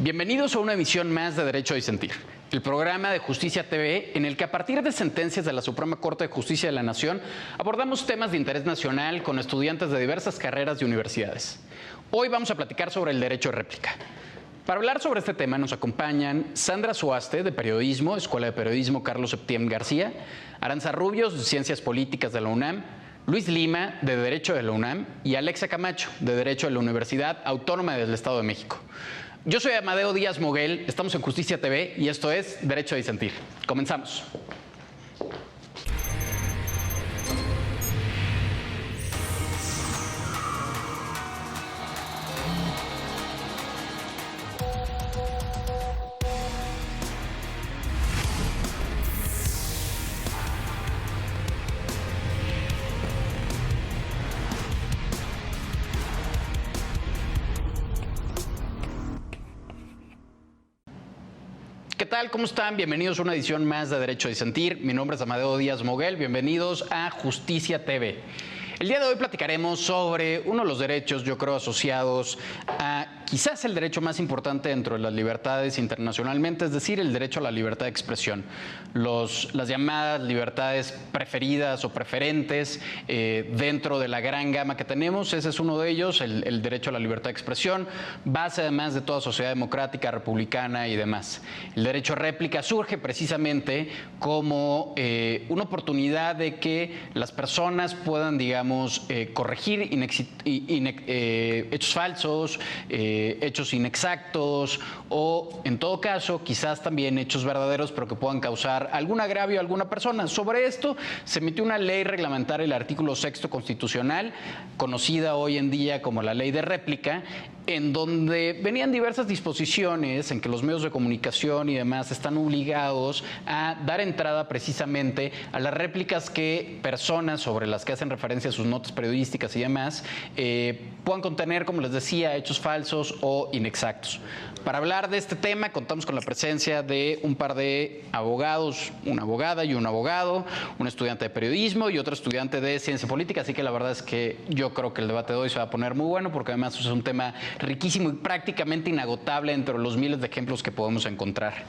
Bienvenidos a una emisión más de Derecho a Disentir, el programa de Justicia TV en el que a partir de sentencias de la Suprema Corte de Justicia de la Nación abordamos temas de interés nacional con estudiantes de diversas carreras y universidades. Hoy vamos a platicar sobre el derecho de réplica. Para hablar sobre este tema nos acompañan Sandra Suaste, de Periodismo, Escuela de Periodismo Carlos Septién García, Aranza Rubios, de Ciencias Políticas de la UNAM, Luis Lima, de Derecho de la UNAM, y Alexa Camacho, de Derecho de la Universidad Autónoma del Estado de México. Yo soy Amadeo Díaz Moguel, estamos en Justicia TV y esto es Derecho a Disentir. Comenzamos. ¿Qué tal? ¿Cómo están? Bienvenidos a una edición más de Derecho a Disentir. Mi nombre es Amadeo Díaz Moguel. Bienvenidos a Justicia TV. El día de hoy platicaremos sobre uno de los derechos, yo creo, asociados a quizás el derecho más importante dentro de las libertades internacionalmente, es decir, el derecho a la libertad de expresión. Las llamadas libertades preferidas o preferentes dentro de la gran gama que tenemos, ese es uno de ellos, el derecho a la libertad de expresión, base además de toda sociedad democrática, republicana y demás. El derecho a réplica surge precisamente como una oportunidad de que las personas puedan, digamos, corregir hechos falsos, hechos inexactos o, en todo caso, quizás también hechos verdaderos, pero que puedan causar algún agravio a alguna persona. Sobre esto se emitió una ley reglamentaria, el artículo 6º constitucional, conocida hoy en día como la Ley de Réplica, en donde venían diversas disposiciones en que los medios de comunicación y demás están obligados a dar entrada precisamente a las réplicas que personas sobre las que hacen referencia a sus notas periodísticas y demás puedan contener, como les decía, hechos falsos o inexactos. Para hablar de este tema contamos con la presencia de un par de abogados, una abogada y un abogado, un estudiante de periodismo y otro estudiante de ciencia política, así que la verdad es que yo creo que el debate de hoy se va a poner muy bueno porque además es un tema riquísimo y prácticamente inagotable entre los miles de ejemplos que podemos encontrar.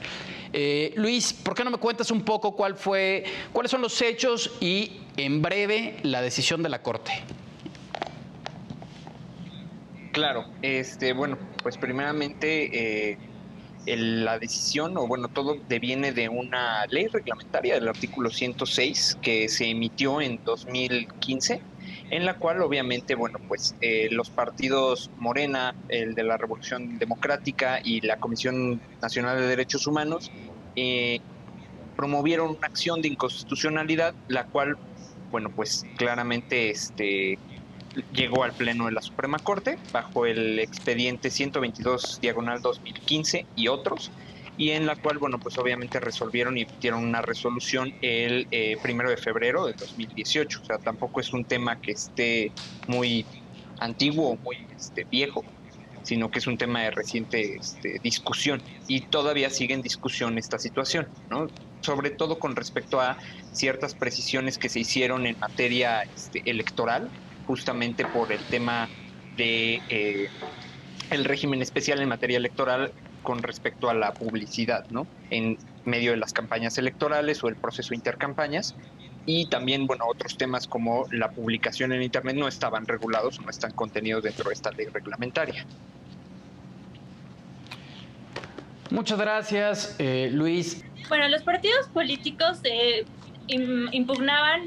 Luis, ¿por qué no me cuentas un poco cuáles son los hechos y, en breve, la decisión de la Corte? Claro, bueno, pues primeramente la decisión, o bueno, todo deviene de una ley reglamentaria del artículo 106 que se emitió en 2015, en la cual obviamente, bueno, pues los partidos Morena, el de la Revolución Democrática y la Comisión Nacional de Derechos Humanos promovieron una acción de inconstitucionalidad, la cual, bueno, pues claramente llegó al Pleno de la Suprema Corte bajo el expediente 122/2015 y otros, y en la cual, bueno, pues obviamente resolvieron y emitieron una resolución el 1 de febrero de 2018. O sea, tampoco es un tema que esté muy antiguo o muy viejo, sino que es un tema de reciente discusión, y todavía sigue en discusión esta situación, ¿no? Sobre todo con respecto a ciertas precisiones que se hicieron en materia electoral, justamente por el tema de el régimen especial en materia electoral con respecto a la publicidad, ¿no? En medio de las campañas electorales o el proceso de intercampañas. Y también, bueno, otros temas como la publicación en Internet no estaban regulados o no están contenidos dentro de esta ley reglamentaria. Muchas gracias, Luis. Bueno, los partidos políticos impugnaban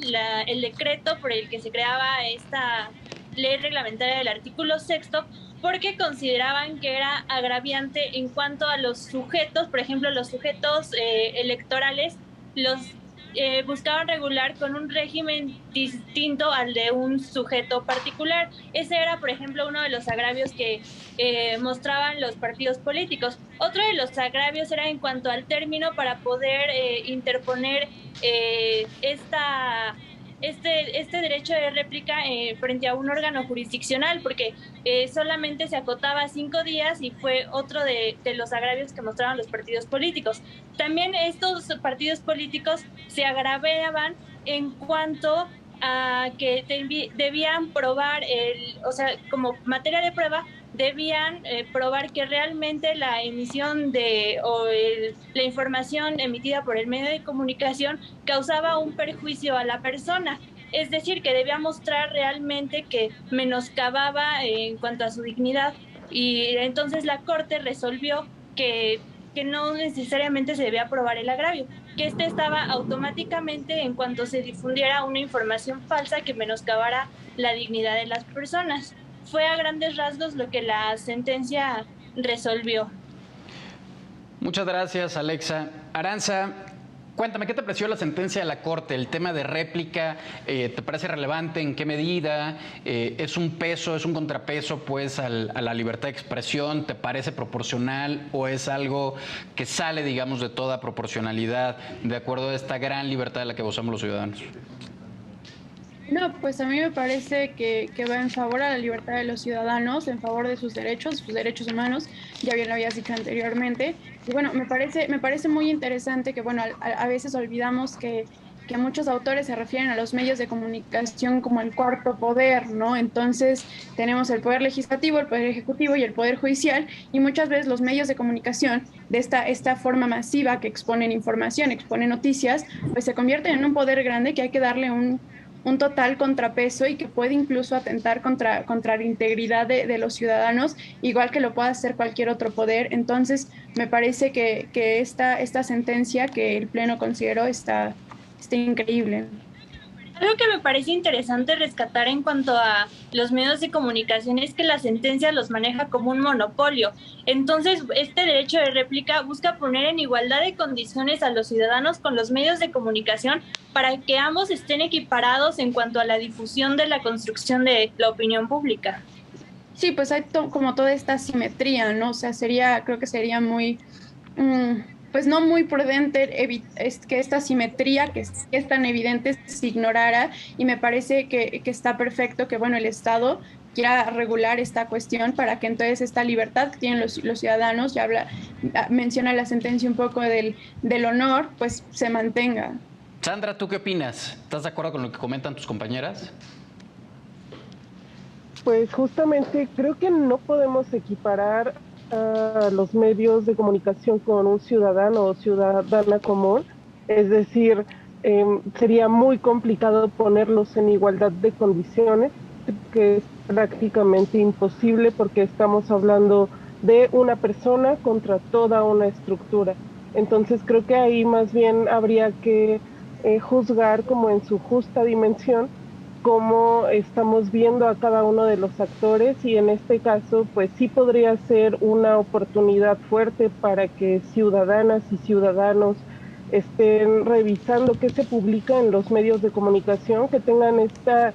el decreto por el que se creaba esta ley reglamentaria del artículo 6º porque consideraban que era agraviante en cuanto a los sujetos, por ejemplo, los sujetos electorales, los buscaban regular con un régimen distinto al de un sujeto particular. Ese era, por ejemplo, uno de los agravios que mostraban los partidos políticos. Otro de los agravios era en cuanto al término para poder interponer este derecho de réplica frente a un órgano jurisdiccional, porque solamente se acotaba a 5 días y fue otro de los agravios que mostraban los partidos políticos. También estos partidos políticos se agravaban en cuanto a que debían probar, como materia de prueba, debían probar que realmente la emisión la información emitida por el medio de comunicación causaba un perjuicio a la persona. Es decir, que debía mostrar realmente que menoscababa en cuanto a su dignidad. Y entonces la Corte resolvió que no necesariamente se debía probar el agravio, que este estaba automáticamente en cuanto se difundiera una información falsa que menoscabara la dignidad de las personas. Fue a grandes rasgos lo que la sentencia resolvió. Muchas gracias, Alexa. Aranza, cuéntame, ¿qué te pareció la sentencia de la Corte? El tema de réplica, ¿te parece relevante? ¿En qué medida? ¿Es un peso, es un contrapeso pues a la libertad de expresión? ¿Te parece proporcional o es algo que sale, digamos, de toda proporcionalidad de acuerdo a esta gran libertad de la que gozamos los ciudadanos? No, pues a mí me parece que va en favor a la libertad de los ciudadanos, en favor de sus derechos humanos, ya bien lo habías dicho anteriormente. Y bueno, me parece muy interesante que, bueno, a veces olvidamos que muchos autores se refieren a los medios de comunicación como el cuarto poder, ¿no? Entonces tenemos el poder legislativo, el poder ejecutivo y el poder judicial, y muchas veces los medios de comunicación de esta forma masiva que exponen información, exponen noticias, pues se convierten en un poder grande que hay que darle un total contrapeso y que puede incluso atentar contra la integridad de los ciudadanos, igual que lo pueda hacer cualquier otro poder. Entonces, me parece que esta sentencia que el Pleno consideró está increíble. Algo que me parece interesante rescatar en cuanto a los medios de comunicación es que la sentencia los maneja como un monopolio. Entonces, este derecho de réplica busca poner en igualdad de condiciones a los ciudadanos con los medios de comunicación para que ambos estén equiparados en cuanto a la difusión de la construcción de la opinión pública. Sí, pues hay como toda esta simetría, ¿no? O sea, creo que sería muy... pues no muy prudente que esta simetría que es tan evidente se ignorara, y me parece que está perfecto que, bueno, el Estado quiera regular esta cuestión para que entonces esta libertad que tienen los ciudadanos, menciona la sentencia un poco del honor, pues se mantenga. Sandra, ¿tú qué opinas? ¿Estás de acuerdo con lo que comentan tus compañeras? Pues justamente creo que no podemos equiparar a los medios de comunicación con un ciudadano o ciudadana común, es decir, sería muy complicado ponerlos en igualdad de condiciones, que es prácticamente imposible porque estamos hablando de una persona contra toda una estructura. Entonces creo que ahí más bien habría que juzgar como en su justa dimensión cómo estamos viendo a cada uno de los actores, y en este caso pues sí podría ser una oportunidad fuerte para que ciudadanas y ciudadanos estén revisando qué se publica en los medios de comunicación, que tengan esta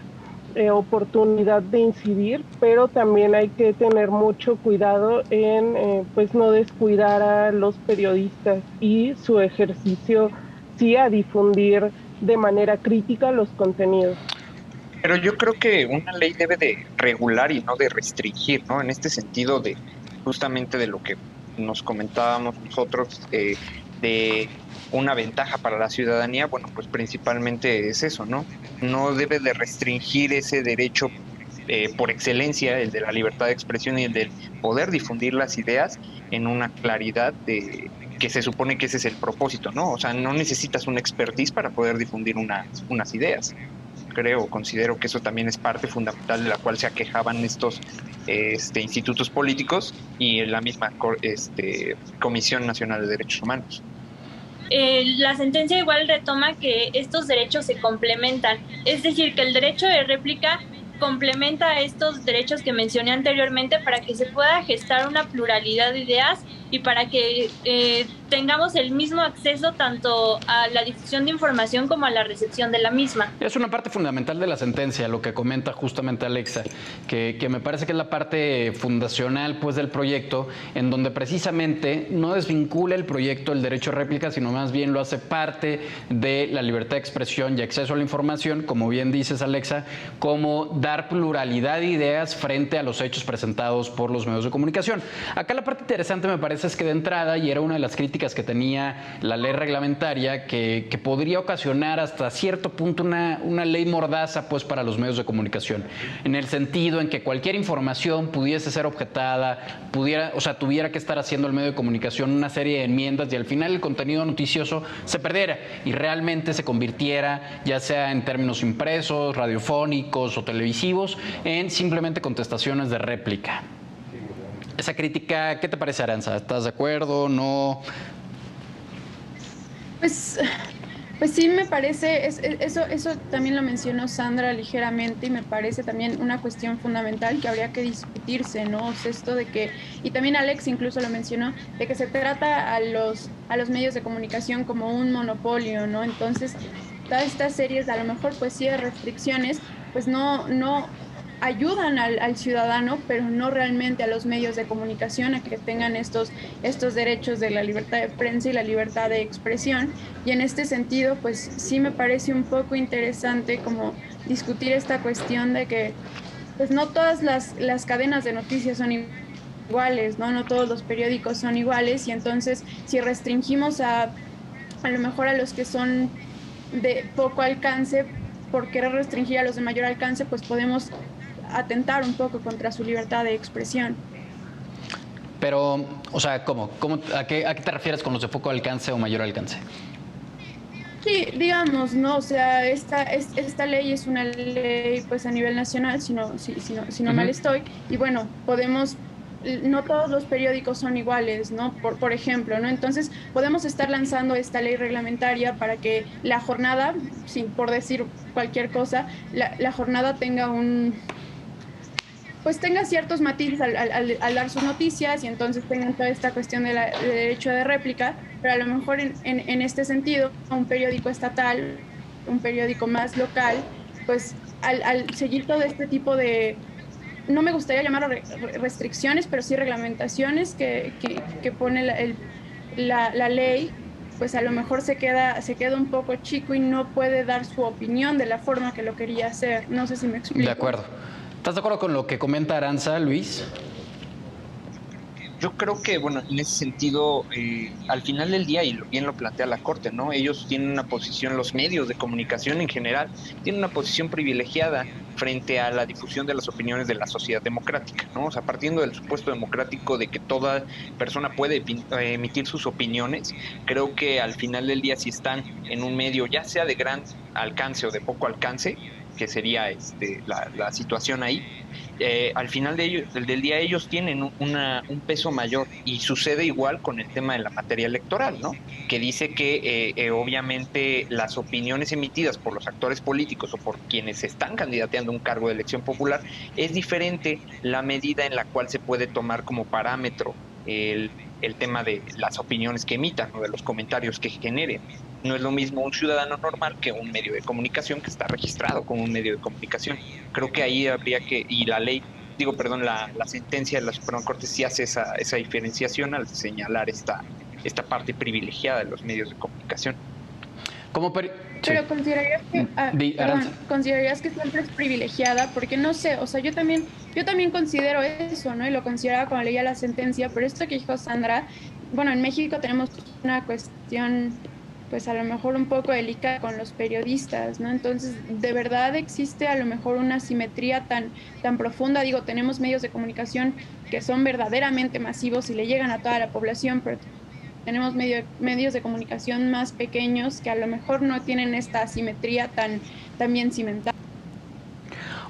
oportunidad de incidir, pero también hay que tener mucho cuidado en pues no descuidar a los periodistas y su ejercicio sí a difundir de manera crítica los contenidos. Pero yo creo que una ley debe de regular y no de restringir, ¿no? En este sentido de justamente de lo que nos comentábamos nosotros, de una ventaja para la ciudadanía, bueno, pues principalmente es eso, ¿no? No debe de restringir ese derecho por excelencia, el de la libertad de expresión y el de poder difundir las ideas en una claridad de que se supone que ese es el propósito, ¿no? O sea, no necesitas una expertise para poder difundir unas ideas. Considero que eso también es parte fundamental de la cual se aquejaban estos institutos políticos y la misma Comisión Nacional de Derechos Humanos. La sentencia igual retoma que estos derechos se complementan, es decir, que el derecho de réplica complementa a estos derechos que mencioné anteriormente para que se pueda gestar una pluralidad de ideas y para que tengamos el mismo acceso tanto a la difusión de información como a la recepción de la misma. Es una parte fundamental de la sentencia, lo que comenta justamente Alexa, que me parece que es la parte fundacional pues, del proyecto, en donde precisamente no desvincula el proyecto el derecho a réplica, sino más bien lo hace parte de la libertad de expresión y acceso a la información, como bien dices, Alexa, como dar pluralidad de ideas frente a los hechos presentados por los medios de comunicación. Acá la parte interesante me parece pasa es que de entrada, y era una de las críticas que tenía la ley reglamentaria, que podría ocasionar hasta cierto punto una ley mordaza pues para los medios de comunicación, en el sentido en que cualquier información pudiese ser objetada, tuviera que estar haciendo el medio de comunicación una serie de enmiendas y al final el contenido noticioso se perdiera y realmente se convirtiera, ya sea en términos impresos, radiofónicos o televisivos, en simplemente contestaciones de réplica. Esa crítica, ¿qué te parece, Arantxa? ¿Estás de acuerdo? ¿No? Pues sí, me parece, eso también lo mencionó Sandra ligeramente y me parece también una cuestión fundamental que habría que discutirse, ¿no? O sea, esto de que, y también Alex incluso lo mencionó, de que se trata a los medios de comunicación como un monopolio, ¿no? Entonces, todas estas series, a lo mejor pues sí de restricciones, pues no ayudan al ciudadano, pero no realmente a los medios de comunicación a que tengan estos derechos de la libertad de prensa y la libertad de expresión. Y en este sentido, pues sí me parece un poco interesante como discutir esta cuestión de que pues no todas las cadenas de noticias son iguales, ¿no? No todos los periódicos son iguales y entonces si restringimos a lo mejor a los que son de poco alcance, por querer restringir a los de mayor alcance, pues podemos atentar un poco contra su libertad de expresión. Pero, o sea, ¿cómo? ¿A qué te refieres con los de poco alcance o mayor alcance? Sí, digamos, ¿no? O sea, esta ley es una ley pues a nivel nacional, si no mal estoy, y bueno, no todos los periódicos son iguales, ¿no? Por ejemplo, ¿no? Entonces, podemos estar lanzando esta ley reglamentaria para que la jornada, por decir cualquier cosa, la jornada tenga tenga ciertos matices al dar sus noticias y entonces tengan toda esta cuestión de derecho de réplica, pero a lo mejor en este sentido, un periódico estatal, un periódico más local, pues al seguir todo este tipo de, no me gustaría llamarlo restricciones, pero sí reglamentaciones que pone la ley, pues a lo mejor se queda un poco chico y no puede dar su opinión de la forma que lo quería hacer. No sé si me explico. De acuerdo. ¿Estás de acuerdo con lo que comenta Arantxa, Luis? Yo creo que, bueno, en ese sentido, al final del día, y bien lo plantea la Corte, ¿no? Ellos tienen una posición, los medios de comunicación en general, tienen una posición privilegiada frente a la difusión de las opiniones de la sociedad democrática, ¿no? O sea, partiendo del supuesto democrático de que toda persona puede emitir sus opiniones, creo que al final del día, si están en un medio, ya sea de gran alcance o de poco alcance, que sería la situación ahí, al final del día ellos tienen un peso mayor y sucede igual con el tema de la materia electoral, ¿no? Que dice que obviamente las opiniones emitidas por los actores políticos o por quienes están candidateando a un cargo de elección popular es diferente la medida en la cual se puede tomar como parámetro el tema de las opiniones que emitan o de los comentarios que generen. No es lo mismo un ciudadano normal que un medio de comunicación que está registrado como un medio de comunicación. Creo que ahí habría que, y la ley, la sentencia de la Suprema Corte sí hace esa diferenciación al señalar esta parte privilegiada de los medios de comunicación. Pero considerarías que, considerarías que siempre es privilegiada, porque no sé, o sea, yo también considero eso, ¿no? Y lo consideraba cuando leía la sentencia, pero esto que dijo Sandra, bueno, en México tenemos una cuestión, pues a lo mejor un poco delicada con los periodistas, ¿no? Entonces, de verdad existe a lo mejor una asimetría tan profunda. Digo, tenemos medios de comunicación que son verdaderamente masivos y le llegan a toda la población, pero tenemos medios de comunicación más pequeños que a lo mejor no tienen esta asimetría tan bien cimentada.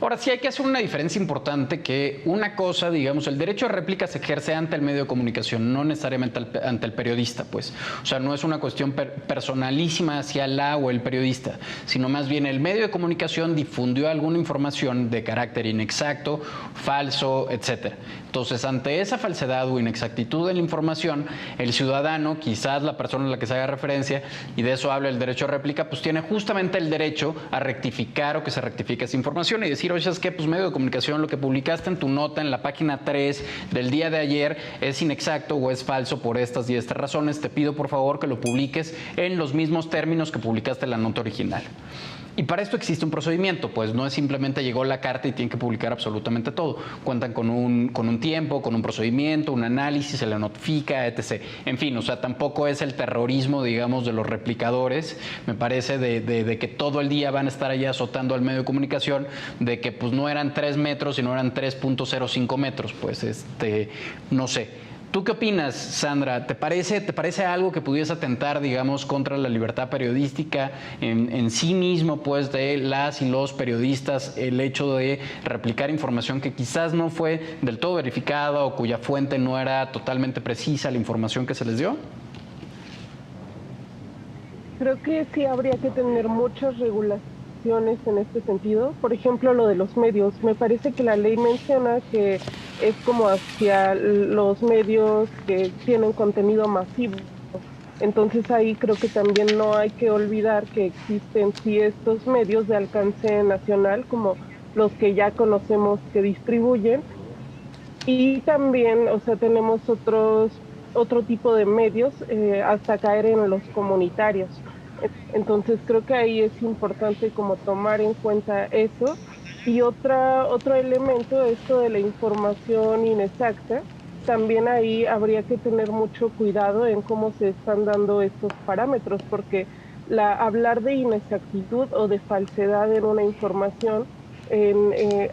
Ahora sí hay que hacer una diferencia importante, que una cosa, digamos, el derecho de réplica se ejerce ante el medio de comunicación, no necesariamente ante el periodista, pues. O sea, no es una cuestión personalísima hacia la o el periodista, sino más bien el medio de comunicación difundió alguna información de carácter inexacto, falso, etcétera. Entonces, ante esa falsedad o inexactitud de la información, el ciudadano, quizás la persona a la que se haga referencia, y de eso habla el derecho de réplica, pues tiene justamente el derecho a rectificar o que se rectifique esa información y decir, oye, ¿sabes qué? Pues medio de comunicación, lo que publicaste en tu nota en la página 3 del día de ayer es inexacto o es falso por estas y estas razones. Te pido, por favor, que lo publiques en los mismos términos que publicaste en la nota original. Y para esto existe un procedimiento, pues no es simplemente llegó la carta y tienen que publicar absolutamente todo. Cuentan con un tiempo, con un procedimiento, un análisis, se le notifica, etc. En fin, o sea, tampoco es el terrorismo, digamos, de los replicadores, me parece, de que todo el día van a estar allá azotando al medio de comunicación, de que pues no eran 3 metros, sino eran 3.05 metros, pues no sé. ¿Tú qué opinas, Sandra? ¿Te parece algo que pudiese atentar, digamos, contra la libertad periodística en sí mismo, pues, de las y los periodistas, el hecho de replicar información que quizás no fue del todo verificada o cuya fuente no era totalmente precisa la información que se les dio? Creo que sí habría que tener muchas regulaciones en este sentido. Por ejemplo, lo de los medios. Me parece que la ley menciona que es como hacia los medios que tienen contenido masivo. Entonces ahí creo que también no hay que olvidar que existen sí estos medios de alcance nacional, como los que ya conocemos que distribuyen, y también, o sea, tenemos otro tipo de medios hasta caer en los comunitarios. Entonces creo que ahí es importante como tomar en cuenta eso. Y otro elemento, esto de la información inexacta, también ahí habría que tener mucho cuidado en cómo se están dando estos parámetros, porque hablar de inexactitud o de falsedad en una información,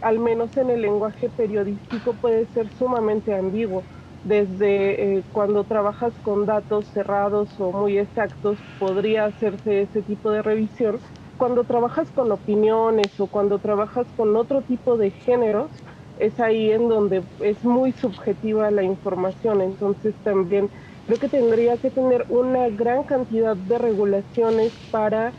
al menos en el lenguaje periodístico, puede ser sumamente ambiguo. Desde cuando trabajas con datos cerrados o muy exactos, podría hacerse ese tipo de revisión. Cuando trabajas con opiniones o cuando trabajas con otro tipo de géneros, es ahí en donde es muy subjetiva la información. Entonces también creo que tendría que tener una gran cantidad de regulaciones para,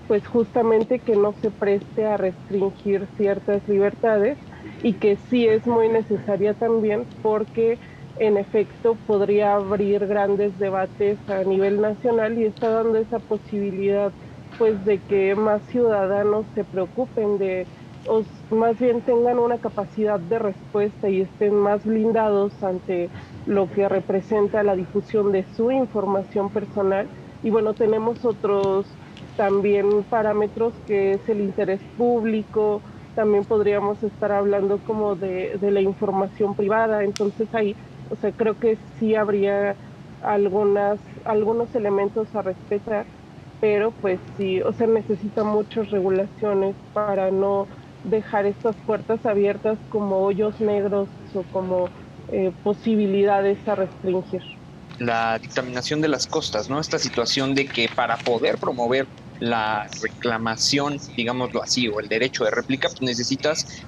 pues justamente, que no se preste a restringir ciertas libertades, y que sí es muy necesaria también porque en efecto podría abrir grandes debates a nivel nacional y está dando esa posibilidad, pues, de que más ciudadanos se preocupen o más bien tengan una capacidad de respuesta y estén más blindados ante lo que representa la difusión de su información personal. Y bueno, tenemos otros también parámetros, que es el interés público. También podríamos estar hablando como de la información privada. Entonces ahí, o sea, creo que sí habría algunos elementos a respetar, pero pues sí, o sea, necesita muchas regulaciones para no dejar estas puertas abiertas como hoyos negros o como posibilidades a restringir. La dictaminación de las costas, ¿no? Esta situación de que para poder promover la reclamación, digámoslo así, o el derecho de réplica, pues necesitas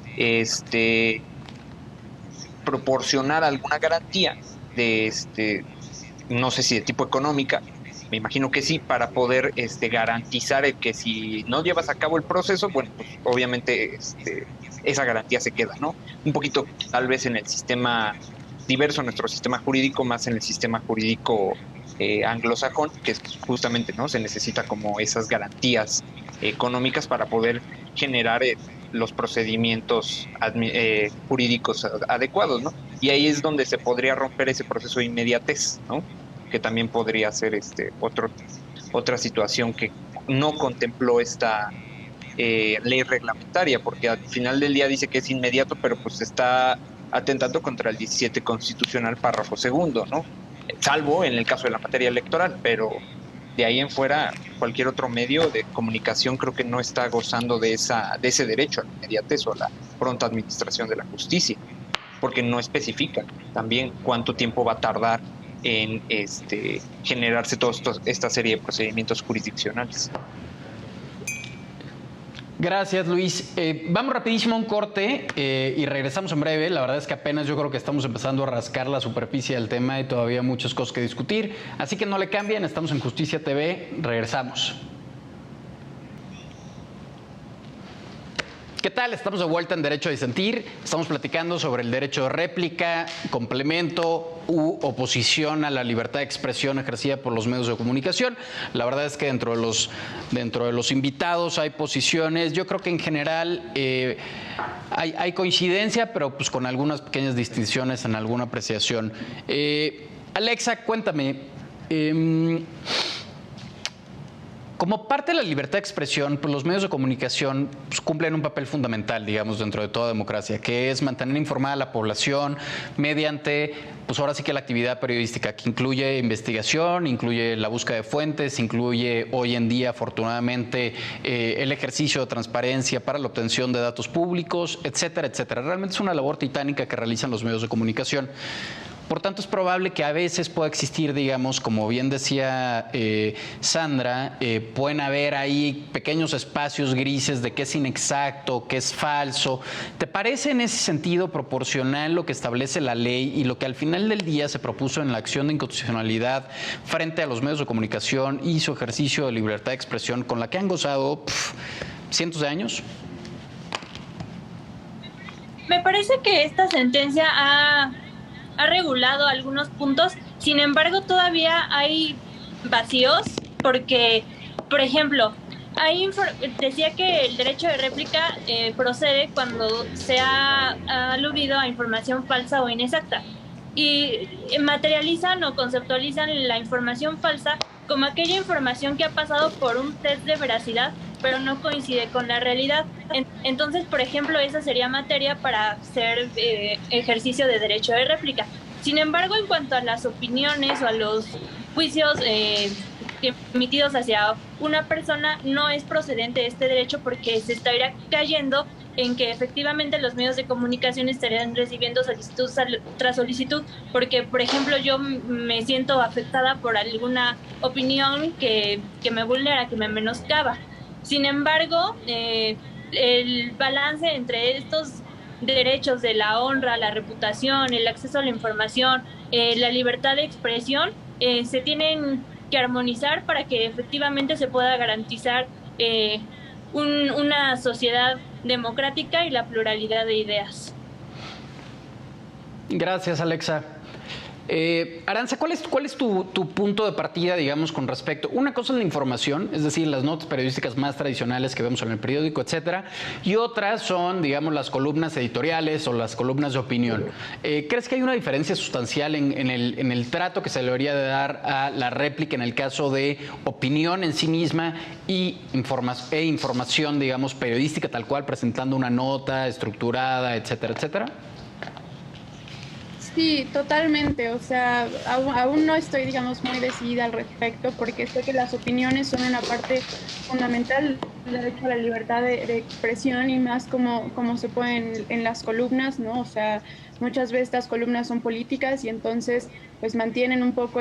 proporcionar alguna garantía de no sé si de tipo económica, me imagino que sí, para poder garantizar que si no llevas a cabo el proceso, bueno, pues obviamente esa garantía se queda, ¿no? Un poquito tal vez en el sistema diverso, nuestro sistema jurídico, más en el sistema jurídico anglosajón, que es justamente, ¿no? Se necesita como esas garantías económicas para poder generar los procedimientos jurídicos adecuados, ¿no? Y ahí es donde se podría romper ese proceso de inmediatez, ¿no? Que también podría ser otra situación que no contempló esta ley reglamentaria, porque al final del día dice que es inmediato, pero pues está atentando contra el 17 constitucional, párrafo segundo, ¿no? Salvo en el caso de la materia electoral, pero de ahí en fuera cualquier otro medio de comunicación creo que no está gozando de ese derecho a la inmediatez o a la pronta administración de la justicia, porque no especifica también cuánto tiempo va a tardar en generarse toda esta serie de procedimientos jurisdiccionales. Gracias, Luis. Vamos rapidísimo a un corte y regresamos en breve. La verdad es que apenas yo creo que estamos empezando a rascar la superficie del tema y todavía muchas cosas que discutir. Así que no le cambien, estamos en Justicia TV. Regresamos. ¿Qué tal? Estamos de vuelta en Derecho a Disentir. Estamos platicando sobre el derecho de réplica, complemento u oposición a la libertad de expresión ejercida por los medios de comunicación. La verdad es que dentro de los invitados hay posiciones. Yo creo que en general hay coincidencia, pero pues con algunas pequeñas distinciones en alguna apreciación. Alexa, cuéntame. Como parte de la libertad de expresión, pues los medios de comunicación pues, cumplen un papel fundamental, digamos, dentro de toda democracia, que es mantener informada a la población mediante, pues ahora sí que la actividad periodística, que incluye investigación, incluye la búsqueda de fuentes, incluye hoy en día, afortunadamente, el ejercicio de transparencia para la obtención de datos públicos, etcétera, etcétera. Realmente es una labor titánica que realizan los medios de comunicación. Por tanto, es probable que a veces pueda existir, digamos, como bien decía Sandra, pueden haber ahí pequeños espacios grises de qué es inexacto, qué es falso. ¿Te parece en ese sentido proporcional lo que establece la ley y lo que al final del día se propuso en la acción de inconstitucionalidad frente a los medios de comunicación y su ejercicio de libertad de expresión con la que han gozado cientos de años? Me parece que esta sentencia ha regulado algunos puntos, sin embargo todavía hay vacíos porque, por ejemplo, decía que el derecho de réplica procede cuando se ha aludido a información falsa o inexacta y materializan o conceptualizan la información falsa como aquella información que ha pasado por un test de veracidad pero no coincide con la realidad. Entonces, por ejemplo, esa sería materia para hacer ejercicio de derecho de réplica. Sin embargo, en cuanto a las opiniones o a los juicios emitidos hacia una persona, no es procedente este derecho porque se estaría cayendo en que efectivamente los medios de comunicación estarían recibiendo solicitud tras solicitud, porque, por ejemplo, yo me siento afectada por alguna opinión que me vulnera, que me menoscaba. Sin embargo, el balance entre estos derechos de la honra, la reputación, el acceso a la información, la libertad de expresión, se tienen que armonizar para que efectivamente se pueda garantizar una sociedad democrática y la pluralidad de ideas. Gracias, Alexa. Arantxa, ¿cuál es tu punto de partida, digamos, con respecto? Una cosa es la información, es decir, las notas periodísticas más tradicionales que vemos en el periódico, etcétera, y otras son, digamos, las columnas editoriales o las columnas de opinión. ¿Crees que hay una diferencia sustancial en el trato que se le debería de dar a la réplica en el caso de opinión en sí misma e información, digamos, periodística tal cual, presentando una nota estructurada, etcétera, etcétera? Sí, totalmente. O sea, aún no estoy, digamos, muy decidida al respecto porque sé que las opiniones son una parte fundamental del derecho a la libertad de expresión y más como se puede en las columnas, ¿no? O sea, muchas veces estas columnas son políticas y entonces pues mantienen un poco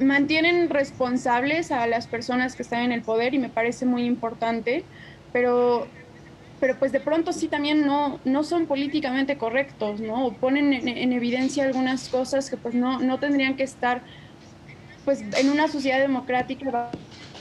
mantienen responsables a las personas que están en el poder y me parece muy importante, pero pues de pronto sí también no son políticamente correctos, ¿no? O ponen en evidencia algunas cosas que pues no tendrían que estar pues en una sociedad democrática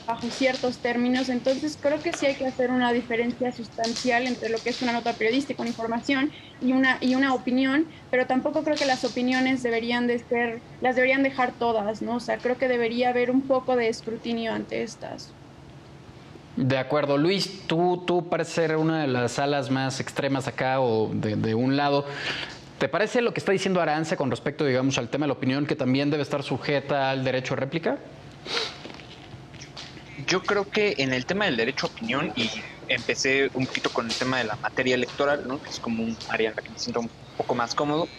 bajo ciertos términos. Entonces creo que sí hay que hacer una diferencia sustancial entre lo que es una nota periodística, una información y una opinión, pero tampoco creo que las opiniones las deberían dejar todas, ¿no? O sea, creo que debería haber un poco de escrutinio ante estas. De acuerdo. Luis, tú pareces ser una de las alas más extremas acá o de un lado. ¿Te parece lo que está diciendo Arantxa con respecto, digamos, al tema de la opinión, que también debe estar sujeta al derecho a réplica? Yo creo que en el tema del derecho a opinión, y empecé un poquito con el tema de la materia electoral, ¿no? Que es como un área en la que me siento un poco más cómodo.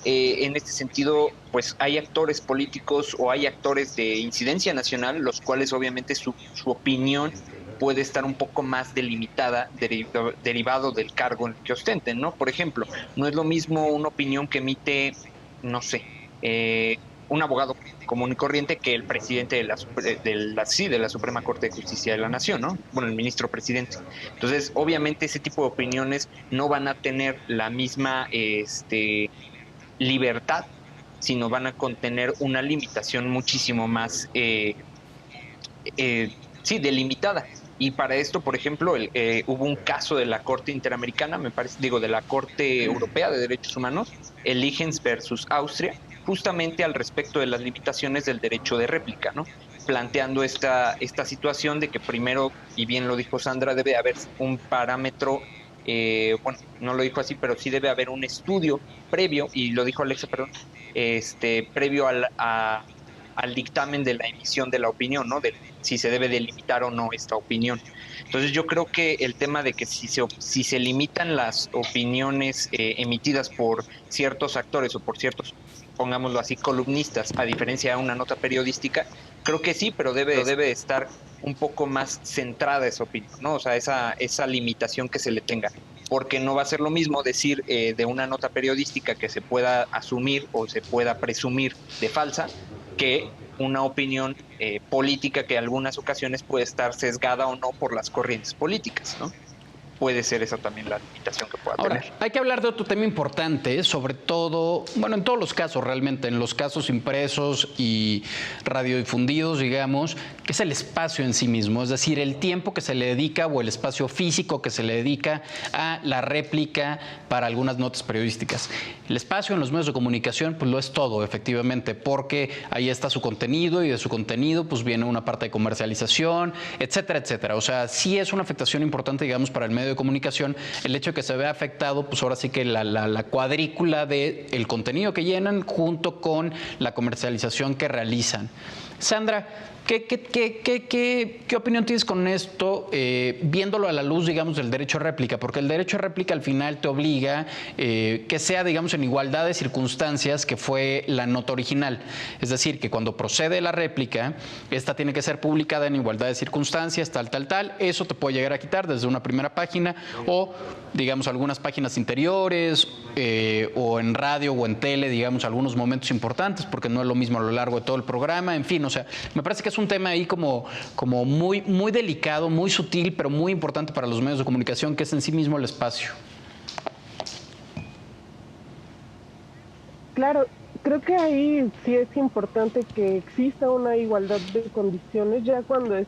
En este sentido, pues hay actores políticos o hay actores de incidencia nacional, los cuales obviamente su opinión puede estar un poco más delimitada, derivado del cargo en el que ostenten, ¿no? Por ejemplo, no es lo mismo una opinión que emite, no sé, un abogado común y corriente que el presidente de la Suprema Corte de Justicia de la Nación, ¿no? Bueno, el ministro presidente. Entonces, obviamente ese tipo de opiniones no van a tener la misma libertad, sino van a contener una limitación muchísimo más delimitada. Y para esto, por ejemplo, hubo un caso de la Corte Interamericana, de la Corte Europea de Derechos Humanos, el Lichens versus Austria, justamente al respecto de las limitaciones del derecho de réplica, ¿no? Planteando esta situación de que primero, y bien lo dijo Sandra, debe haber un parámetro, bueno, no lo dijo así, pero sí debe haber un estudio previo, y lo dijo Alexa, perdón, previo al dictamen de la emisión de la opinión, ¿no? De si se debe delimitar o no esta opinión. Entonces yo creo que el tema de que si se limitan las opiniones emitidas por ciertos actores o por ciertos, pongámoslo así, columnistas, a diferencia de una nota periodística, creo que sí, pero debe estar un poco más centrada esa opinión, ¿no? O sea, esa limitación que se le tenga. Porque no va a ser lo mismo decir de una nota periodística que se pueda asumir o se pueda presumir de falsa que una opinión política que en algunas ocasiones puede estar sesgada o no por las corrientes políticas, ¿no? Puede ser esa también la limitación que pueda Ahora, tener. hay que hablar de otro tema importante, sobre todo, bueno, en todos los casos realmente, en los casos impresos y radiodifundidos, digamos, que es el espacio en sí mismo, es decir, el tiempo que se le dedica o el espacio físico que se le dedica a la réplica para algunas notas periodísticas. El espacio en los medios de comunicación, pues lo es todo, efectivamente, porque ahí está su contenido y de su contenido, pues viene una parte de comercialización, etcétera, etcétera. O sea, sí es una afectación importante, digamos, para el medio de comunicación, el hecho de que se vea afectado, pues ahora sí que la cuadrícula del contenido que llenan junto con la comercialización que realizan. Sandra, ¿qué opinión tienes con esto, viéndolo a la luz, digamos, del derecho a réplica? Porque el derecho a réplica al final te obliga que sea, digamos, en igualdad de circunstancias que fue la nota original. Es decir, que cuando procede la réplica, esta tiene que ser publicada en igualdad de circunstancias, tal. Eso te puede llegar a quitar desde una primera página o, digamos, algunas páginas interiores o en radio o en tele, digamos, algunos momentos importantes, porque no es lo mismo a lo largo de todo el programa, en fin, o sea, me parece que es un tema ahí como muy delicado, muy sutil, pero muy importante para los medios de comunicación, que es en sí mismo el espacio. Claro, creo que ahí sí es importante que exista una igualdad de condiciones, ya cuando es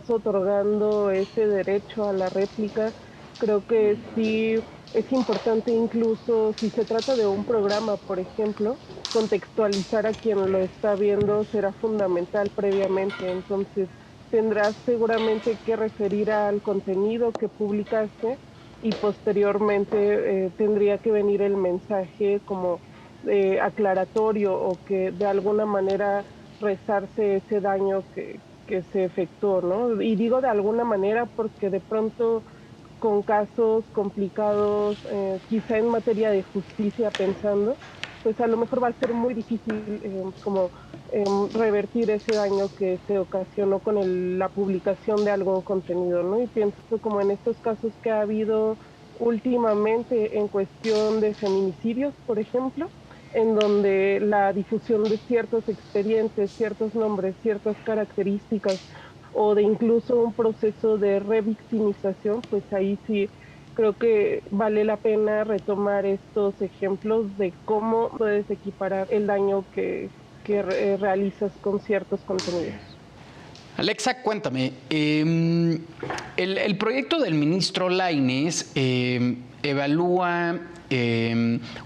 otorgando ese derecho a la réplica. Creo que sí es importante, incluso si se trata de un programa, por ejemplo, contextualizar a quien lo está viendo será fundamental previamente. Entonces tendrás seguramente que referir al contenido que publicaste y posteriormente tendría que venir el mensaje como aclaratorio o que de alguna manera resarce ese daño que se efectuó, ¿no? Y digo de alguna manera porque de pronto con casos complicados, quizá en materia de justicia pensando, pues a lo mejor va a ser muy difícil revertir ese daño que se ocasionó con la publicación de algún contenido, ¿no? Y pienso como en estos casos que ha habido últimamente en cuestión de feminicidios, por ejemplo, en donde la difusión de ciertos expedientes, ciertos nombres, ciertas características o de incluso un proceso de revictimización, pues ahí sí creo que vale la pena retomar estos ejemplos de cómo puedes equiparar el daño que realizas con ciertos contenidos. Alexa, cuéntame, el proyecto del ministro Lainez evalúa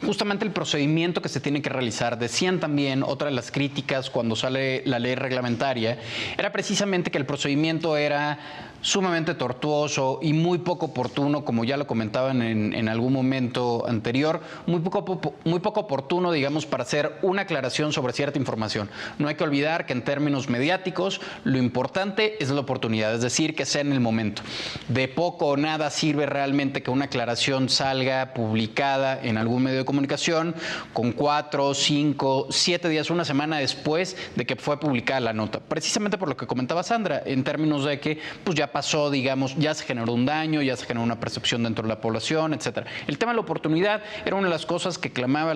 justamente el procedimiento que se tiene que realizar. Decían también, otra de las críticas cuando sale la ley reglamentaria, era precisamente que el procedimiento era sumamente tortuoso y muy poco oportuno, como ya lo comentaban en algún momento anterior, muy poco oportuno, digamos, para hacer una aclaración sobre cierta información. No hay que olvidar que en términos mediáticos lo importante es la oportunidad, es decir, que sea en el momento. De poco o nada sirve realmente que una aclaración salga publicada en algún medio de comunicación con 4, 5, 7 días, una semana después de que fue publicada la nota. Precisamente por lo que comentaba Sandra, en términos de que pues ya pasó, digamos, ya se generó un daño, ya se generó una percepción dentro de la población, etcétera. El tema de la oportunidad era una de las cosas que clamaba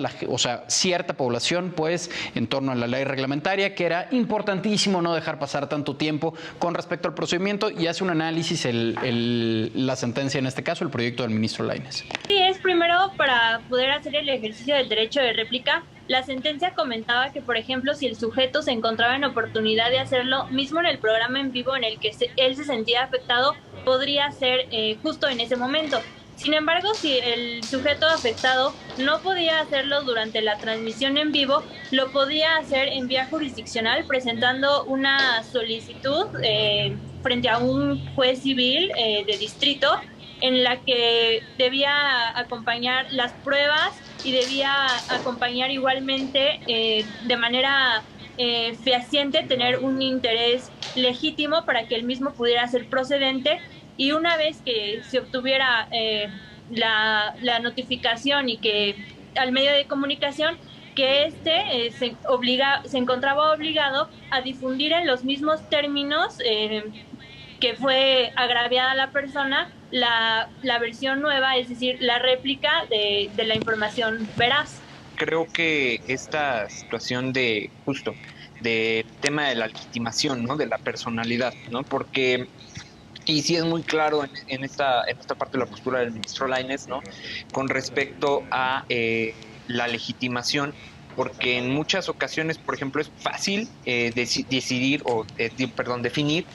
cierta población, pues, en torno a la ley reglamentaria, que era importantísimo no dejar pasar tanto tiempo con respecto al procedimiento, y hace un análisis la sentencia, en este caso, el proyecto del ministro Lainez. Sí, es primero para poder hacer el ejercicio del derecho de réplica. La sentencia comentaba que, por ejemplo, si el sujeto se encontraba en oportunidad de hacerlo, mismo en el programa en vivo en el que él se sentía afectado, podría ser justo en ese momento. Sin embargo, si el sujeto afectado no podía hacerlo durante la transmisión en vivo, lo podía hacer en vía jurisdiccional presentando una solicitud frente a un juez civil de distrito, en la que debía acompañar las pruebas y debía acompañar igualmente de manera fehaciente tener un interés legítimo para que el mismo pudiera ser procedente, y una vez que se obtuviera la notificación y que al medio de comunicación, que se encontraba obligado a difundir en los mismos términos que fue agraviada la persona la versión nueva, es decir, la réplica de la información veraz. Creo que esta situación de tema de la legitimación, ¿no? De la personalidad, ¿no? Porque y sí es muy claro en esta parte de la postura del ministro Lainez, ¿no? Con respecto a la legitimación, porque en muchas ocasiones, por ejemplo, es fácil decidir o, definir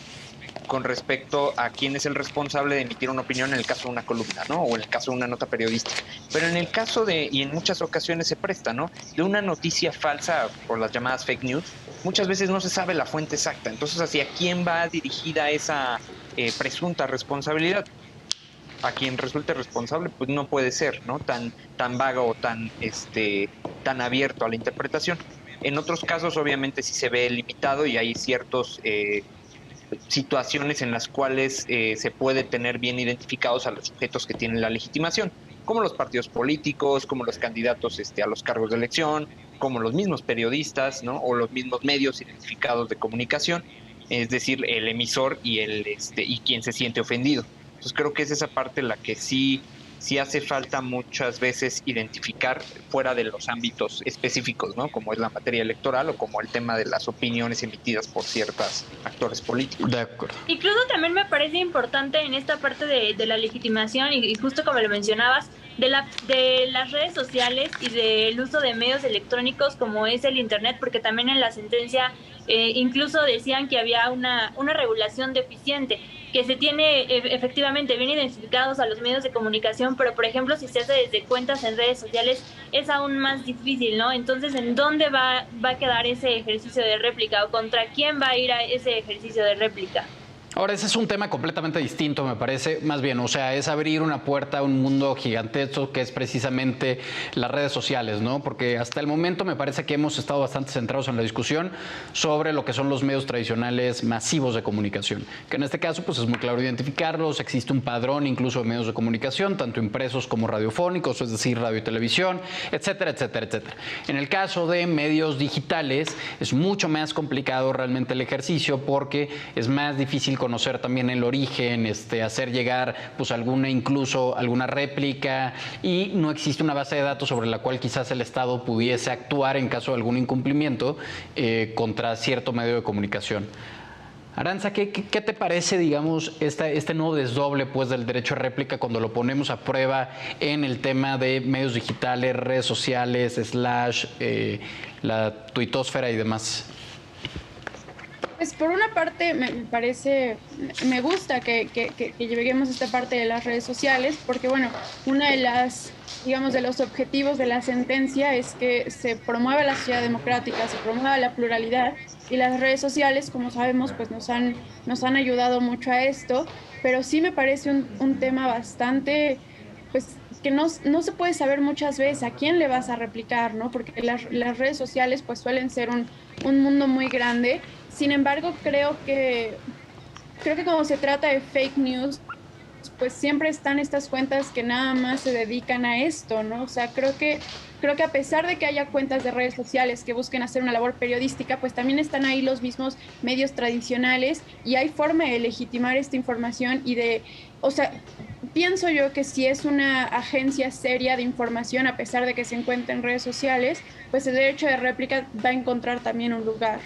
con respecto a quién es el responsable de emitir una opinión en el caso de una columna, ¿no? O en el caso de una nota periodística. Pero en el caso y en muchas ocasiones se presta, ¿no? De una noticia falsa, o las llamadas fake news, muchas veces no se sabe la fuente exacta. Entonces, ¿hacia quién va dirigida esa presunta responsabilidad? A quien resulte responsable, pues no puede ser, ¿no? Tan vago o tan abierto a la interpretación. En otros casos, obviamente, sí se ve limitado y hay ciertos situaciones en las cuales se puede tener bien identificados a los sujetos que tienen la legitimación, como los partidos políticos, como los candidatos a los cargos de elección, como los mismos periodistas, ¿no? O los mismos medios identificados de comunicación, es decir, el emisor y quien se siente ofendido. Entonces creo que es esa parte la que sí hace falta muchas veces identificar fuera de los ámbitos específicos, ¿no? Como es la materia electoral o como el tema de las opiniones emitidas por ciertos actores políticos. De acuerdo. Incluso también me parece importante en esta parte de la legitimación, y justo como lo mencionabas, de las redes sociales y del uso de medios electrónicos como es el Internet, porque también en la sentencia incluso decían que había una regulación deficiente, que se tiene efectivamente bien identificados a los medios de comunicación, pero por ejemplo si se hace desde cuentas en redes sociales es aún más difícil, ¿no? Entonces, ¿en dónde va a quedar ese ejercicio de réplica, o contra quién va a ir a ese ejercicio de réplica? Ahora, ese es un tema completamente distinto, me parece, más bien, o sea, es abrir una puerta a un mundo gigantesco que es precisamente las redes sociales, ¿no? Porque hasta el momento me parece que hemos estado bastante centrados en la discusión sobre lo que son los medios tradicionales masivos de comunicación, que en este caso pues es muy claro identificarlos, existe un padrón incluso de medios de comunicación, tanto impresos como radiofónicos, es decir, radio y televisión, etcétera, etcétera, etcétera. En el caso de medios digitales es mucho más complicado realmente el ejercicio porque es más difícil conocer también el origen, hacer llegar pues incluso alguna réplica, y no existe una base de datos sobre la cual quizás el Estado pudiese actuar en caso de algún incumplimiento contra cierto medio de comunicación. Aranza, ¿qué te parece, digamos, este nuevo desdoble pues del derecho a réplica cuando lo ponemos a prueba en el tema de medios digitales, redes sociales, la tuitosfera y demás? Pues por una parte me gusta que lleguemos a esta parte de las redes sociales, porque bueno, una de de los objetivos de la sentencia es que se promueva la sociedad democrática, se promueva la pluralidad, y las redes sociales, como sabemos, pues nos han ayudado mucho a esto, pero sí me parece un tema bastante, pues, que no se puede saber muchas veces a quién le vas a replicar, ¿no? Porque las redes sociales pues suelen ser un mundo muy grande. Sin embargo, creo que cuando se trata de fake news, pues siempre están estas cuentas que nada más se dedican a esto, ¿no? O sea, creo que a pesar de que haya cuentas de redes sociales que busquen hacer una labor periodística, pues también están ahí los mismos medios tradicionales, y hay forma de legitimar esta información o sea, pienso yo que si es una agencia seria de información, a pesar de que se encuentre en redes sociales, pues el derecho de réplica va a encontrar también un lugar.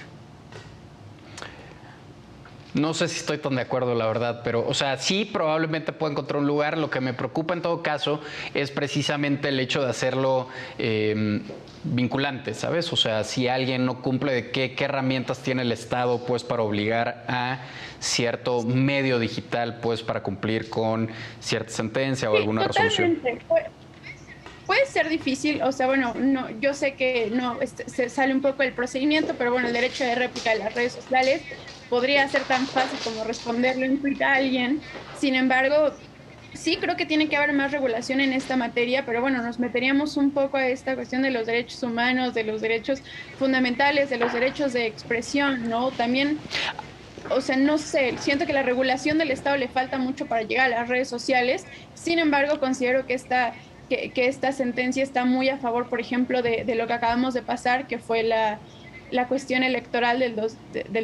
No sé si estoy tan de acuerdo, la verdad, pero, o sea, sí probablemente pueda encontrar un lugar. Lo que me preocupa en todo caso es precisamente el hecho de hacerlo vinculante, ¿sabes? O sea, si alguien no cumple, ¿de qué herramientas tiene el Estado, pues, para obligar a cierto medio digital, pues, para cumplir con cierta sentencia o alguna resolución? Puede ser difícil, o sea, bueno, no, yo sé que no se sale un poco del procedimiento, pero bueno, el derecho de réplica de las redes sociales podría ser tan fácil como responderle en Twitter a alguien. Sin embargo, sí creo que tiene que haber más regulación en esta materia, pero bueno, nos meteríamos un poco a esta cuestión de los derechos humanos, de los derechos fundamentales, de los derechos de expresión, ¿no? También, o sea, no sé, siento que la regulación del Estado le falta mucho para llegar a las redes sociales. Sin embargo, considero que esta sentencia está muy a favor, por ejemplo, de lo que acabamos de pasar, que fue la cuestión electoral del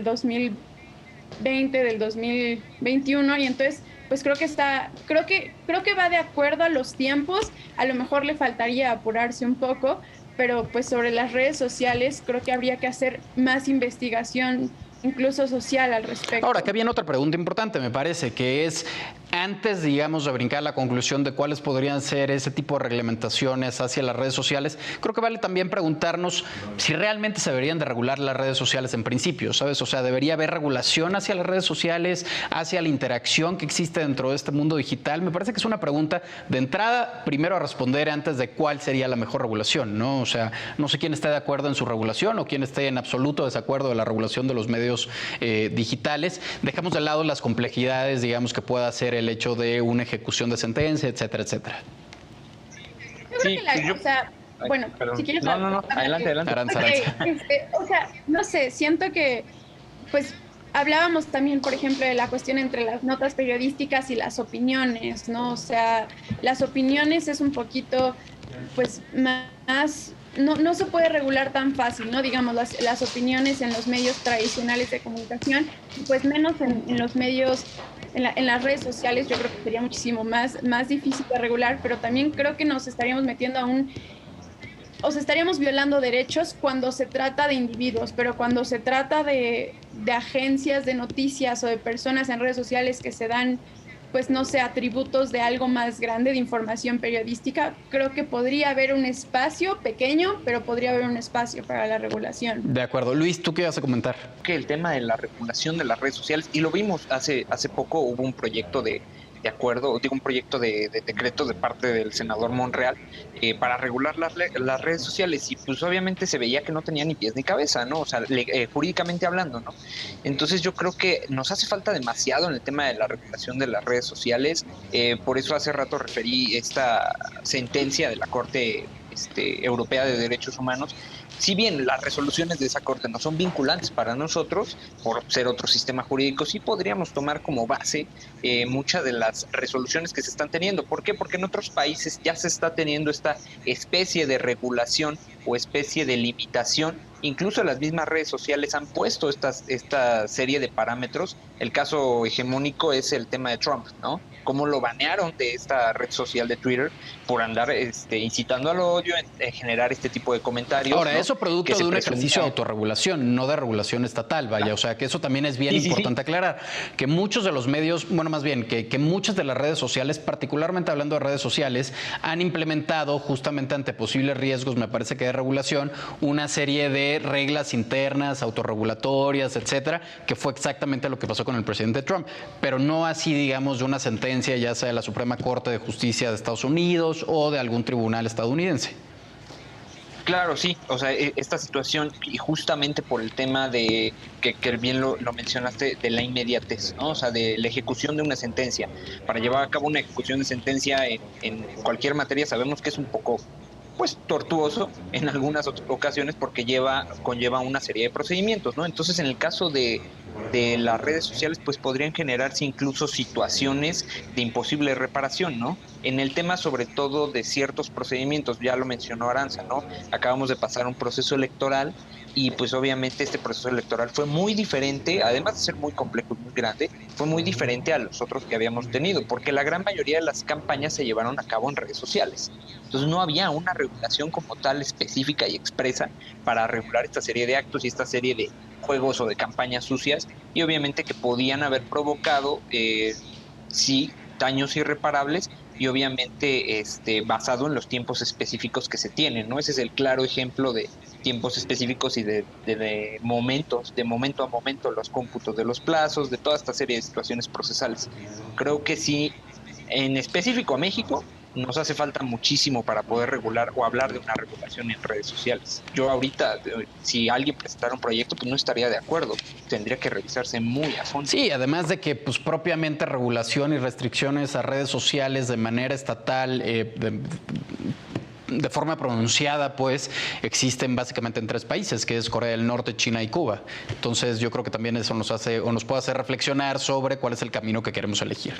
2020, del 2021, y entonces pues creo que va de acuerdo a los tiempos. A lo mejor le faltaría apurarse un poco, pero pues sobre las redes sociales creo que habría que hacer más investigación, incluso social, al respecto. Ahora, que viene otra pregunta importante, me parece, que es, antes, digamos, de brincar a la conclusión de cuáles podrían ser ese tipo de reglamentaciones hacia las redes sociales, creo que vale también preguntarnos si realmente se deberían de regular las redes sociales en principio, ¿sabes? O sea, ¿debería haber regulación hacia las redes sociales, hacia la interacción que existe dentro de este mundo digital? Me parece que es una pregunta de entrada, primero a responder antes de cuál sería la mejor regulación, ¿no? O sea, no sé quién esté de acuerdo en su regulación o quién esté en absoluto desacuerdo de la regulación de los medios digitales. Dejamos de lado las complejidades, digamos, que pueda ser el hecho de una ejecución de sentencia, etcétera, etcétera. Yo creo que o sea, bueno, perdón. si quieres... No, adelante. Aranza. O sea, no sé, siento que, pues, hablábamos también, por ejemplo, de la cuestión entre las notas periodísticas y las opiniones, ¿no? O sea, las opiniones es un poquito, pues, más... No se puede regular tan fácil, ¿no? Digamos, las opiniones en los medios tradicionales de comunicación, pues menos en los medios, en las redes sociales. Yo creo que sería muchísimo más difícil de regular, pero también creo que nos estaríamos metiendo o sea, estaríamos violando derechos cuando se trata de individuos, pero cuando se trata de agencias de noticias o de personas en redes sociales que se dan, pues no sé, atributos de algo más grande, de información periodística, creo que podría haber un espacio pequeño, pero podría haber un espacio para la regulación. De acuerdo. Luis, ¿tú qué vas a comentar? Que el tema de la regulación de las redes sociales, y lo vimos hace poco, hubo un proyecto de acuerdo, digo, un proyecto de decreto de parte del senador Monreal para regular las redes sociales, y pues obviamente se veía que no tenía ni pies ni cabeza, ¿no? O sea, jurídicamente hablando, ¿no? Entonces yo creo que nos hace falta demasiado en el tema de la regulación de las redes sociales. Por eso hace rato referí esta sentencia de la Corte Europea de Derechos Humanos. Si bien las resoluciones de esa corte no son vinculantes para nosotros, por ser otro sistema jurídico, sí podríamos tomar como base muchas de las resoluciones que se están teniendo. ¿Por qué? Porque en otros países ya se está teniendo esta especie de regulación o especie de limitación. Incluso las mismas redes sociales han puesto esta serie de parámetros. El caso hegemónico es el tema de Trump, ¿no? Cómo lo banearon de esta red social de Twitter por andar incitando al odio, en generar este tipo de comentarios. Ahora, ¿no? eso producto de un ejercicio de autorregulación, no de regulación estatal, vaya. O sea, que eso también es bien importante aclarar. Que muchos de los medios, bueno, más bien, que muchas de las redes sociales, particularmente hablando de redes sociales, han implementado justamente ante posibles riesgos, me parece que de regulación, una serie de reglas internas, autorregulatorias, etcétera, que fue exactamente lo que pasó con el presidente Trump. Pero no así, digamos, de una sentencia, ya sea de la Suprema Corte de Justicia de Estados Unidos o de algún tribunal estadounidense. Claro, sí, o sea, esta situación, y justamente por el tema de que bien lo mencionaste, de la inmediatez, ¿no? O sea, de la ejecución de una sentencia. Para llevar a cabo una ejecución de sentencia en cualquier materia sabemos que es un poco, pues, tortuoso en algunas ocasiones porque conlleva una serie de procedimientos, ¿no? Entonces, en el caso de las redes sociales, pues podrían generarse incluso situaciones de imposible reparación, ¿no? En el tema sobre todo de ciertos procedimientos, ya lo mencionó Aranza, ¿no? Acabamos de pasar un proceso electoral y pues obviamente este proceso electoral fue muy diferente, además de ser muy complejo y muy grande, fue muy diferente a los otros que habíamos tenido, porque la gran mayoría de las campañas se llevaron a cabo en redes sociales. Entonces no había una regulación como tal específica y expresa para regular esta serie de actos y esta serie de juegos o de campañas sucias, y obviamente que podían haber provocado, sí, daños irreparables, y obviamente basado en los tiempos específicos que se tienen, ¿no? Ese es el claro ejemplo de tiempos específicos y de momentos, de momento a momento, los cómputos de los plazos, de toda esta serie de situaciones procesales. Creo que sí, en específico a México, nos hace falta muchísimo para poder regular o hablar de una regulación en redes sociales. Yo ahorita, si alguien presentara un proyecto, pues no estaría de acuerdo. Tendría que revisarse muy a fondo. Sí, además de que pues propiamente regulación y restricciones a redes sociales de manera estatal, de forma pronunciada, pues, existen básicamente en 3 países, que es Corea del Norte, China y Cuba. Entonces, yo creo que también eso nos hace o nos puede hacer reflexionar sobre cuál es el camino que queremos elegir.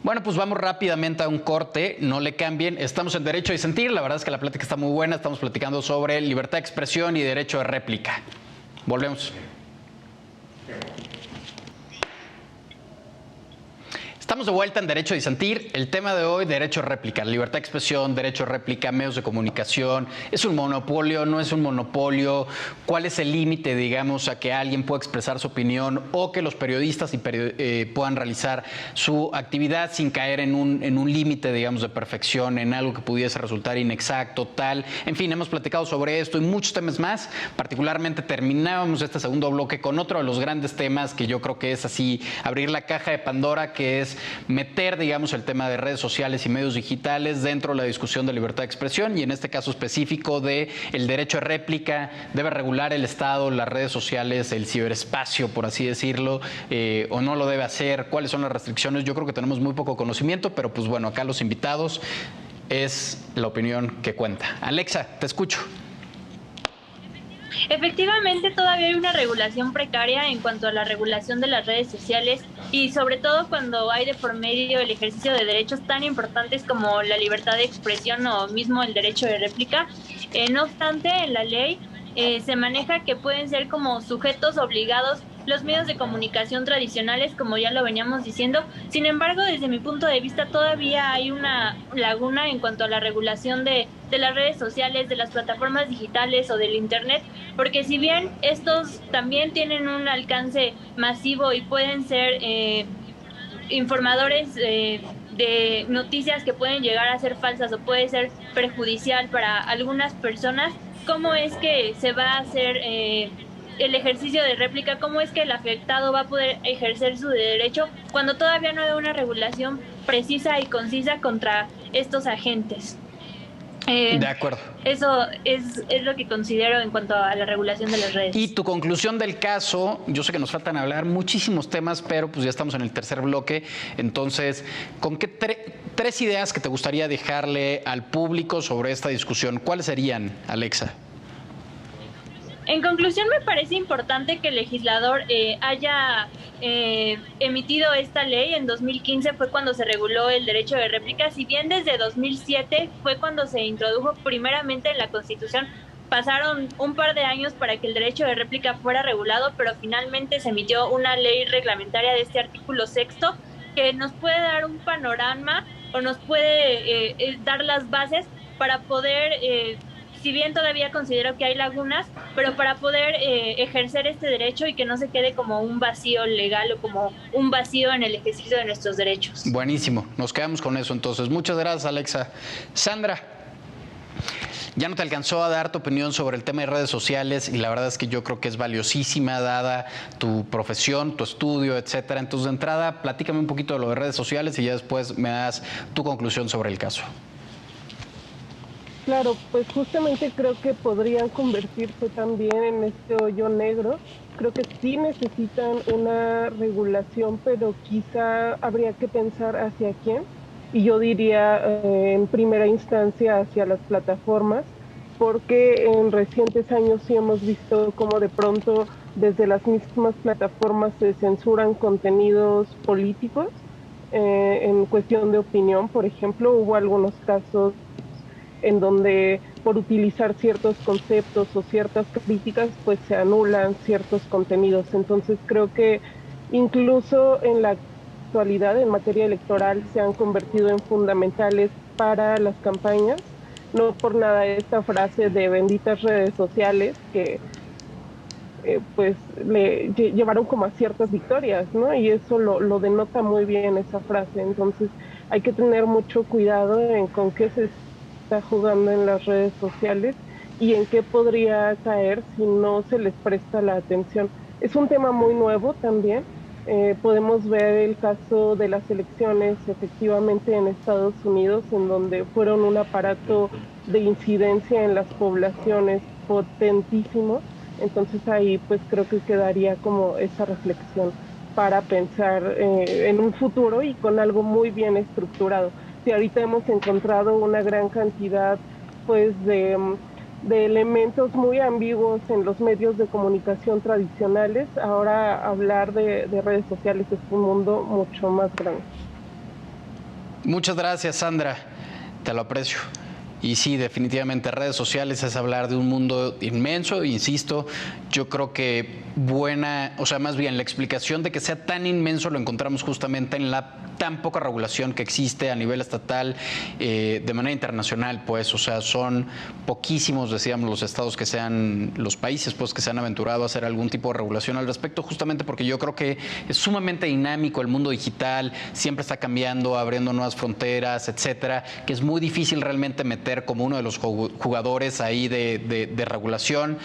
Bueno, pues vamos rápidamente a un corte, no le cambien. Estamos en Derecho a Disentir, la verdad es que la plática está muy buena, estamos platicando sobre libertad de expresión y derecho de réplica. Volvemos. Estamos de vuelta en Derecho a Disentir. El tema de hoy, derecho a réplica, libertad de expresión, derecho a réplica, medios de comunicación. ¿Es un monopolio? ¿No es un monopolio? ¿Cuál es el límite, digamos, a que alguien pueda expresar su opinión o que los periodistas puedan realizar su actividad sin caer en un límite, digamos, de perfección, en algo que pudiese resultar inexacto, tal? En fin, hemos platicado sobre esto y muchos temas más. Particularmente terminábamos este segundo bloque con otro de los grandes temas que yo creo que es así, abrir la caja de Pandora, que es meter, digamos, el tema de redes sociales y medios digitales dentro de la discusión de libertad de expresión y en este caso específico de el derecho a réplica. ¿Debe regular el Estado las redes sociales, el ciberespacio, por así decirlo, o no lo debe hacer? ¿Cuáles son las restricciones? Yo creo que tenemos muy poco conocimiento, pero pues bueno, acá los invitados es la opinión que cuenta. Alexa, te escucho. Efectivamente, todavía hay una regulación precaria en cuanto a la regulación de las redes sociales y sobre todo cuando hay de por medio el ejercicio de derechos tan importantes como la libertad de expresión o mismo el derecho de réplica. No obstante, en la ley se maneja que pueden ser como sujetos obligados los medios de comunicación tradicionales, como ya lo veníamos diciendo. Sin embargo, desde mi punto de vista, todavía hay una laguna en cuanto a la regulación de las redes sociales, de las plataformas digitales o del Internet, porque si bien estos también tienen un alcance masivo y pueden ser informadores de noticias que pueden llegar a ser falsas o puede ser perjudicial para algunas personas, ¿cómo es que se va a hacer el ejercicio de réplica? ¿Cómo es que el afectado va a poder ejercer su derecho cuando todavía no hay una regulación precisa y concisa contra estos agentes? De acuerdo. Eso es lo que considero en cuanto a la regulación de las redes. Y tu conclusión del caso, yo sé que nos faltan hablar muchísimos temas, pero pues ya estamos en el tercer bloque. Entonces, ¿con qué 3 ideas que te gustaría dejarle al público sobre esta discusión? ¿Cuáles serían, Alexa? En conclusión, me parece importante que el legislador haya emitido esta ley. En 2015 fue cuando se reguló el derecho de réplica, si bien desde 2007 fue cuando se introdujo primeramente en la Constitución. Pasaron un par de años para que el derecho de réplica fuera regulado, pero finalmente se emitió una ley reglamentaria de este artículo 6º que nos puede dar un panorama o nos puede dar las bases para poder si bien todavía considero que hay lagunas, pero para poder ejercer este derecho y que no se quede como un vacío legal o como un vacío en el ejercicio de nuestros derechos. Buenísimo, nos quedamos con eso entonces. Muchas gracias, Alexa. Sandra, ya no te alcanzó a dar tu opinión sobre el tema de redes sociales y la verdad es que yo creo que es valiosísima dada tu profesión, tu estudio, etcétera. Entonces, de entrada, platícame un poquito de lo de redes sociales y ya después me das tu conclusión sobre el caso. Claro, pues justamente creo que podrían convertirse también en este hoyo negro. Creo que sí necesitan una regulación, pero quizá habría que pensar hacia quién. Y yo diría en primera instancia hacia las plataformas, porque en recientes años sí hemos visto cómo de pronto desde las mismas plataformas se censuran contenidos políticos. En cuestión de opinión, por ejemplo, hubo algunos casos en donde por utilizar ciertos conceptos o ciertas críticas, pues se anulan ciertos contenidos. Entonces creo que incluso en la actualidad, en materia electoral, se han convertido en fundamentales para las campañas. No por nada esta frase de benditas redes sociales que pues le llevaron como a ciertas victorias, ¿no? Y eso lo denota muy bien esa frase. Entonces hay que tener mucho cuidado en con qué se está jugando en las redes sociales y en qué podría caer si no se les presta la atención. Es un tema muy nuevo también, Podemos ver el caso de las elecciones efectivamente en Estados Unidos, en donde fueron un aparato de incidencia en las poblaciones potentísimo. Entonces ahí pues creo que quedaría como esa reflexión para pensar en un futuro y con algo muy bien estructurado. Si ahorita hemos encontrado una gran cantidad pues de elementos muy ambiguos en los medios de comunicación tradicionales, ahora hablar de redes sociales es un mundo mucho más grande. Muchas gracias, Sandra. Te lo aprecio. Y sí, definitivamente redes sociales es hablar de un mundo inmenso, insisto, yo creo que más bien la explicación de que sea tan inmenso lo encontramos justamente en la tan poca regulación que existe a nivel estatal, de manera internacional, pues, o sea, son poquísimos, decíamos, los estados los países, pues, que se han aventurado a hacer algún tipo de regulación al respecto, justamente porque yo creo que es sumamente dinámico el mundo digital, siempre está cambiando, abriendo nuevas fronteras, etcétera, que es muy difícil realmente meter como uno de los jugadores ahí de regulación,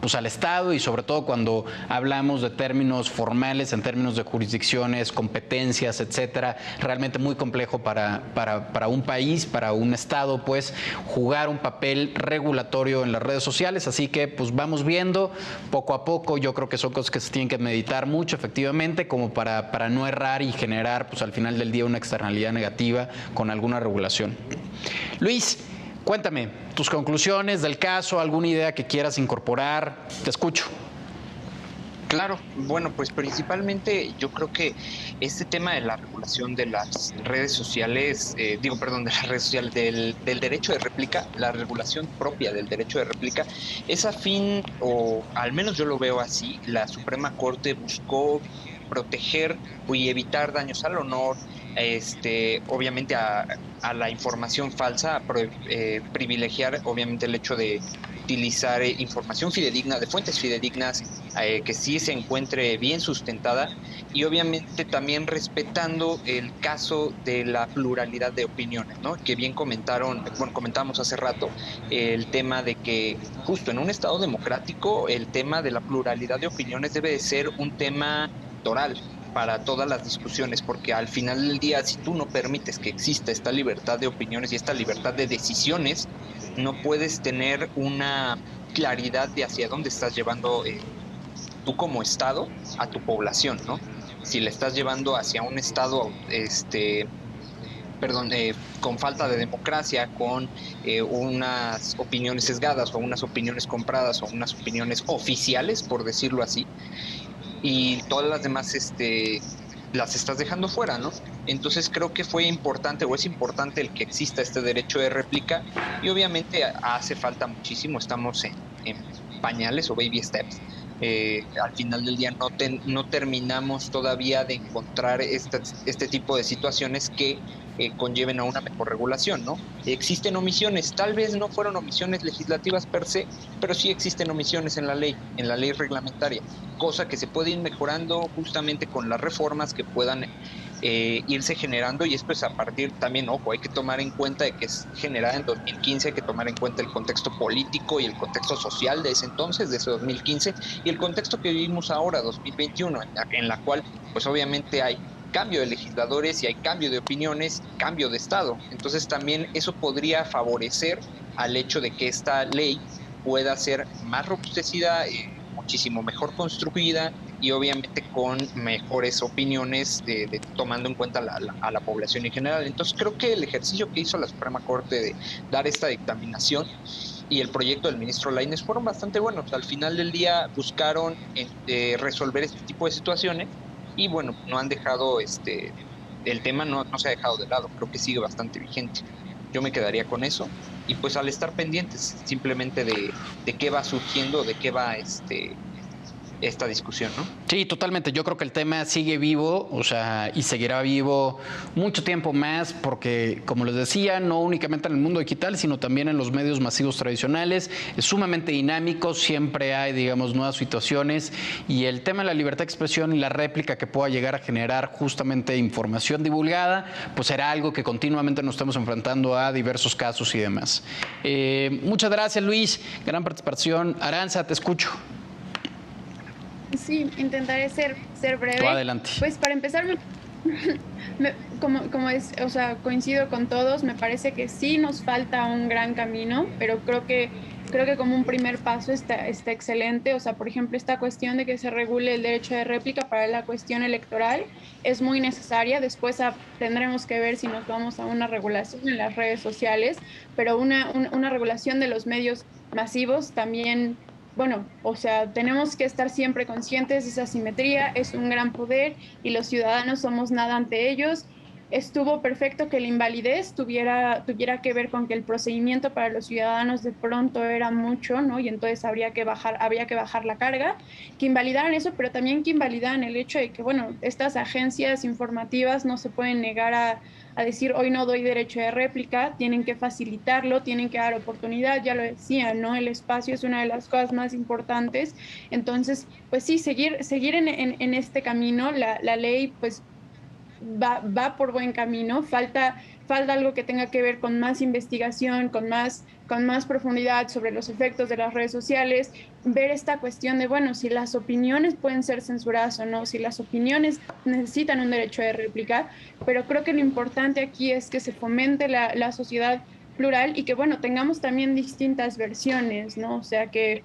pues al Estado, y sobre todo cuando hablamos de términos formales, en términos de jurisdicciones, competencias, etcétera, realmente muy complejo para un país, para un Estado, pues, jugar un papel regulatorio en las redes sociales. Así que, pues, vamos viendo poco a poco. Yo creo que son cosas que se tienen que meditar mucho, efectivamente, como para no errar y generar, pues, al final del día una externalidad negativa con alguna regulación. Luis, cuéntame tus conclusiones del caso, alguna idea que quieras incorporar. Te escucho. Claro, bueno, pues principalmente yo creo que este tema de la regulación de las redes sociales, de las redes sociales, del derecho de réplica, la regulación propia del derecho de réplica, es afín, o al menos yo lo veo así, la Suprema Corte buscó proteger y evitar daños al honor, obviamente a la información falsa, privilegiar obviamente el hecho de utilizar información fidedigna, de fuentes fidedignas, que sí se encuentre bien sustentada, y obviamente también respetando el caso de la pluralidad de opiniones, ¿no? Que bien comentábamos hace rato, el tema de que justo en un Estado democrático el tema de la pluralidad de opiniones debe de ser un tema toral para todas las discusiones, porque al final del día, si tú no permites que exista esta libertad de opiniones y esta libertad de decisiones, no puedes tener una claridad de hacia dónde estás llevando tú como Estado a tu población, ¿no? Si le estás llevando hacia un Estado con falta de democracia, con unas opiniones sesgadas o unas opiniones compradas o unas opiniones oficiales, por decirlo así, y todas las demás las estás dejando fuera, ¿no? Entonces creo que fue importante, o es importante, el que exista este derecho de réplica, y obviamente hace falta muchísimo, estamos en pañales o baby steps. Al final del día no terminamos todavía de encontrar este tipo de situaciones que conlleven a una mejor regulación, ¿no? Existen omisiones, tal vez no fueron omisiones legislativas per se, pero sí existen omisiones en la ley reglamentaria, cosa que se puede ir mejorando justamente con las reformas que puedan irse generando, y esto es a partir también, ojo, hay que tomar en cuenta de que es generada en 2015, hay que tomar en cuenta el contexto político y el contexto social de ese entonces, de ese 2015, y el contexto que vivimos ahora, 2021, en la cual pues obviamente hay cambio de legisladores y hay cambio de opiniones, cambio de Estado. Entonces también eso podría favorecer al hecho de que esta ley pueda ser más robustecida, muchísimo mejor construida, y obviamente con mejores opiniones, tomando en cuenta a la población en general. Entonces creo que el ejercicio que hizo la Suprema Corte de dar esta dictaminación y el proyecto del ministro Lainez fueron bastante buenos. Al final del día buscaron resolver este tipo de situaciones, y bueno, no han dejado el tema no se ha dejado de lado, creo que sigue bastante vigente. Yo me quedaría con eso, y pues al estar pendientes simplemente de qué va surgiendo, de qué va esta discusión, ¿no? Sí, totalmente. Yo creo que el tema sigue vivo, o sea, y seguirá vivo mucho tiempo más, porque, como les decía, no únicamente en el mundo digital, sino también en los medios masivos tradicionales, es sumamente dinámico, siempre hay, digamos, nuevas situaciones, y el tema de la libertad de expresión y la réplica que pueda llegar a generar justamente información divulgada, pues será algo que continuamente nos estamos enfrentando a diversos casos y demás. Muchas gracias, Luis. Gran participación. Aranza, te escucho. Sí, intentaré ser breve. Tú adelante. Pues para empezar, o sea, coincido con todos, me parece que sí nos falta un gran camino, pero creo que como un primer paso está excelente. O sea, por ejemplo, esta cuestión de que se regule el derecho de réplica para la cuestión electoral es muy necesaria. Después tendremos que ver si nos vamos a una regulación en las redes sociales, pero una regulación de los medios masivos también. Bueno, o sea, tenemos que estar siempre conscientes de esa asimetría, es un gran poder y los ciudadanos somos nada ante ellos. Estuvo perfecto que la invalidez tuviera que ver con que el procedimiento para los ciudadanos de pronto era mucho, ¿no? Y entonces habría que bajar la carga, que invalidaran eso, pero también que invalidaran el hecho de que, bueno, estas agencias informativas no se pueden negar a decir hoy no doy derecho de réplica, tienen que facilitarlo, tienen que dar oportunidad, ya lo decía, ¿no? El espacio es una de las cosas más importantes. Entonces, pues sí, seguir en este camino, la ley, pues va por buen camino, falta algo que tenga que ver con más investigación, con más profundidad sobre los efectos de las redes sociales, ver esta cuestión de, bueno, si las opiniones pueden ser censuradas o no, si las opiniones necesitan un derecho de réplica, pero creo que lo importante aquí es que se fomente la sociedad plural y que, bueno, tengamos también distintas versiones, ¿no? O sea, que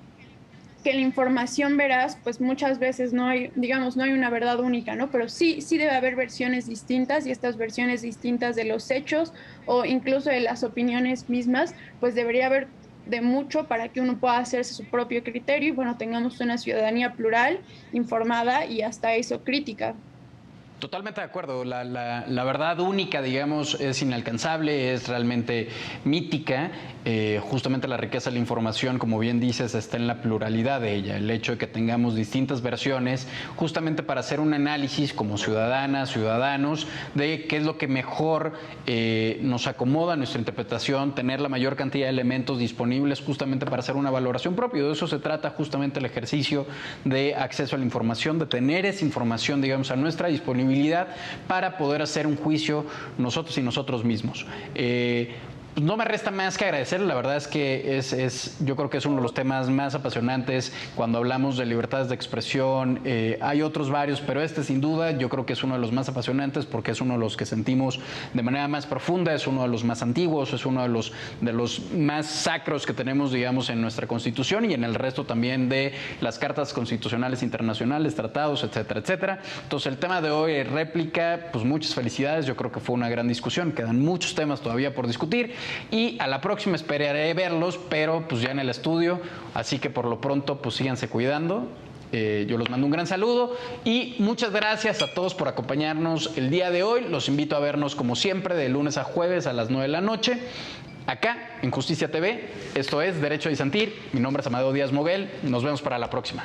la información veraz, pues muchas veces no hay, digamos, no hay una verdad única, ¿no? Pero sí debe haber versiones distintas y estas versiones distintas de los hechos o incluso de las opiniones mismas, pues debería haber de mucho para que uno pueda hacerse su propio criterio y, bueno, tengamos una ciudadanía plural, informada y hasta eso crítica. Totalmente de acuerdo. La verdad única, digamos, es inalcanzable, es realmente mítica. Justamente la riqueza de la información, como bien dices, está en la pluralidad de ella. El hecho de que tengamos distintas versiones, justamente para hacer un análisis como ciudadanas, ciudadanos, de qué es lo que mejor nos acomoda a nuestra interpretación, tener la mayor cantidad de elementos disponibles justamente para hacer una valoración propia. De eso se trata justamente el ejercicio de acceso a la información, de tener esa información, digamos, a nuestra disponibilidad para poder hacer un juicio nosotros y nosotros mismos. No me resta más que agradecer, la verdad es que yo creo que es uno de los temas más apasionantes cuando hablamos de libertades de expresión. Hay otros varios, pero este sin duda yo creo que es uno de los más apasionantes porque es uno de los que sentimos de manera más profunda, es uno de los más antiguos, es uno de los más sacros que tenemos, digamos, en nuestra Constitución y en el resto también de las cartas constitucionales internacionales, tratados, etcétera, etcétera. Entonces el tema de hoy, réplica, pues muchas felicidades, yo creo que fue una gran discusión, quedan muchos temas todavía por discutir. Y a la próxima esperaré verlos, pero pues ya en el estudio, así que por lo pronto pues síganse cuidando. Yo los mando un gran saludo y muchas gracias a todos por acompañarnos el día de hoy. Los invito a vernos como siempre de lunes a jueves a las 9 de la noche. Acá en Justicia TV, esto es Derecho a Disentir. Mi nombre es Amadeo Díaz Moguel. Nos vemos para la próxima.